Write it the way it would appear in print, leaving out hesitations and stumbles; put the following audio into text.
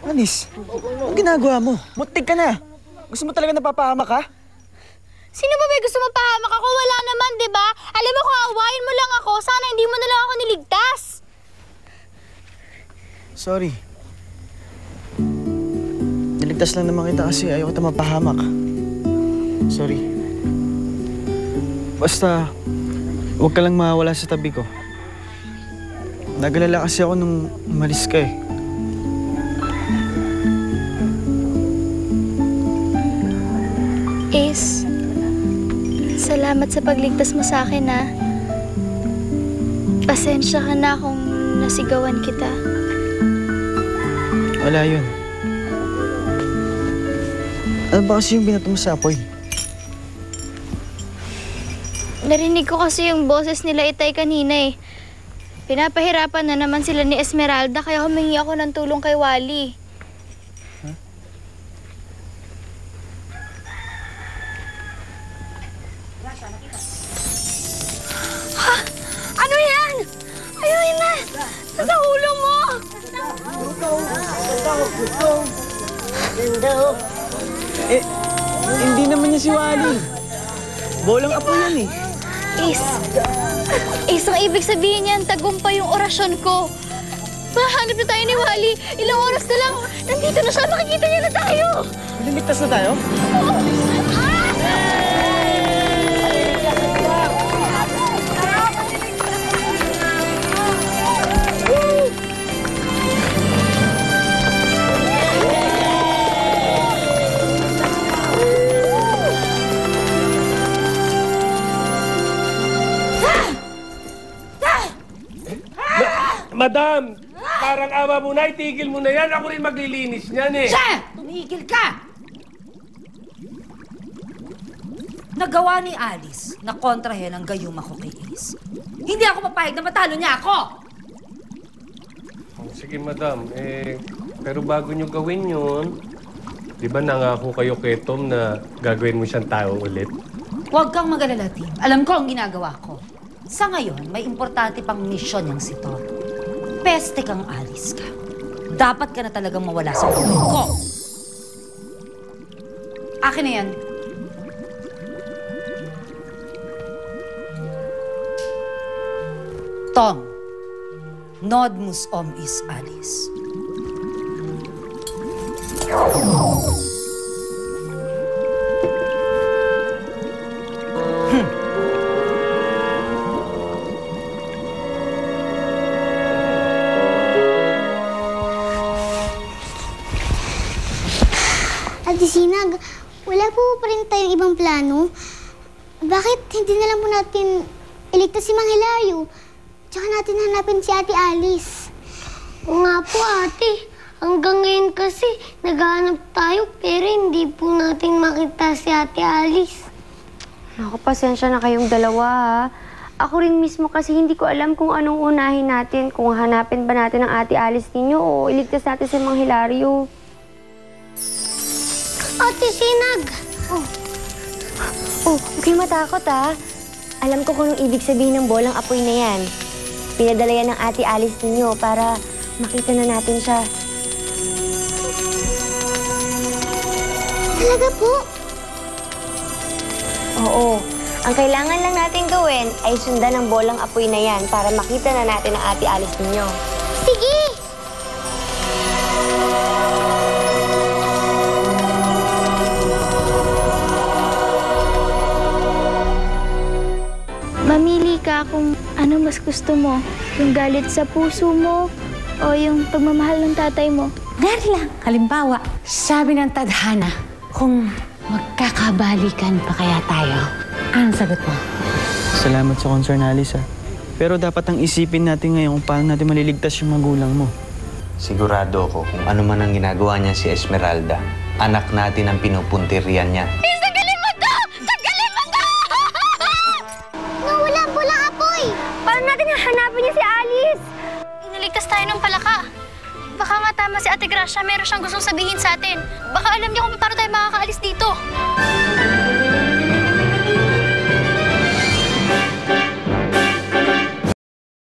Alice, anong ginagawa mo? Muntik ka na. Gusto mo talaga napapahamak ka? Sino ba may gusto mapahamak ako? Wala naman, di ba? Alam mo kung awayin mo lang ako, sana hindi mo na lang ako niligtas. Sorry. Niligtas lang naman kita kasi ayaw kita mapahamak. Sorry. Basta, huwag ka lang mawala sa tabi ko. Nagalala kasi ako nung umalis ka eh. Ace, salamat sa pagligtas mo sa akin, ha. Pasensya ka na kung nasigawan kita. Wala yun. Ano ba kasi yung binato mo sa apoy? Narinig ko kasi yung boses nila Itay kanina eh. Pinapahirapan na naman sila ni Esmeralda kaya humingi ako ng tulong kay Wally. Ha? Ano yan? Ayun na! Sa ulo mo! Eh, hindi naman niya si Wally. Bolang apo yan eh. Ace, ang ibig sabihin niyan, tagumpay yung orasyon ko. Mahanap na tayo ni Wally. Ilang oras na lang, nandito na siya. Makikita niya na tayo. Liligtas na tayo? Madam, parang awa mo na, itigil mo na yan. Ako rin maglilinis niyan eh. Siya! Tumigil ka! Nagawa ni Alice na kontrahen ang gayuma ko kay Ace. Hindi ako papayag na matalo niya ako! Oh, sige, madam. Pero bago niyo gawin yun, di ba nangako kayo kay Tom na gagawin mo siyang tao ulit? Huwag kang mag-alala, Tim. Alam ko ang ginagawa ko. Sa ngayon, may importante pang misyon niyang si Tom. Peste kang Alice ka. Dapat ka na talagang mawala sa buhay ko. Akin na yan. Tom, nod mus is Alice. Ate Sinag, wala po pa rin tayong ibang plano. Bakit hindi na lang po natin iligtas si Mang Hilario? Tsaka natin hanapin si Ate Alice. Oo nga po, ate. Hanggang ngayon kasi naghahanap tayo pero hindi po natin makita si Ate Alice. Naku, pasensya na kayong dalawa, ha. Ako rin mismo kasi hindi ko alam kung anong unahin natin. Kung hanapin ba natin ang Ate Alice ninyo o iligtas natin si Mang Hilario. Ate Sinag! Oh, huwag kayong matakot, ha. Alam ko kung anong ibig sabihin ng bolang apoy na yan. Pinadala yan ng Ate Alice ninyo para makita na natin siya. Talaga po? Oo. Ang kailangan lang natin gawin ay sundan ang bolang apoy na yan para makita na natin ang Ate Alice ninyo. Sige! Mamili ka kung ano mas gusto mo. Yung galit sa puso mo o yung pagmamahal ng tatay mo. Gari lang. Halimbawa, sabi ng tadhana, kung magkakabalikan pa kaya tayo, anong sagot mo? Salamat sa concern, Alice, ha. Pero dapat ang isipin natin ngayon kung paano natin maliligtas yung magulang mo. Sigurado ako kung ano man ang ginagawa niya si Esmeralda, anak natin ang pinupuntiryan niya. Tanggalin mo to! Tanggalin mo to! Nawala ang bolang apoy! Paano natin hanapin niya si Alice? Iniligtas tayo ng palaka. Baka nga tama si Ate Gracia, meron siyang gustong sabihin sa atin. Baka alam niya kung paano tayo makakaalis dito.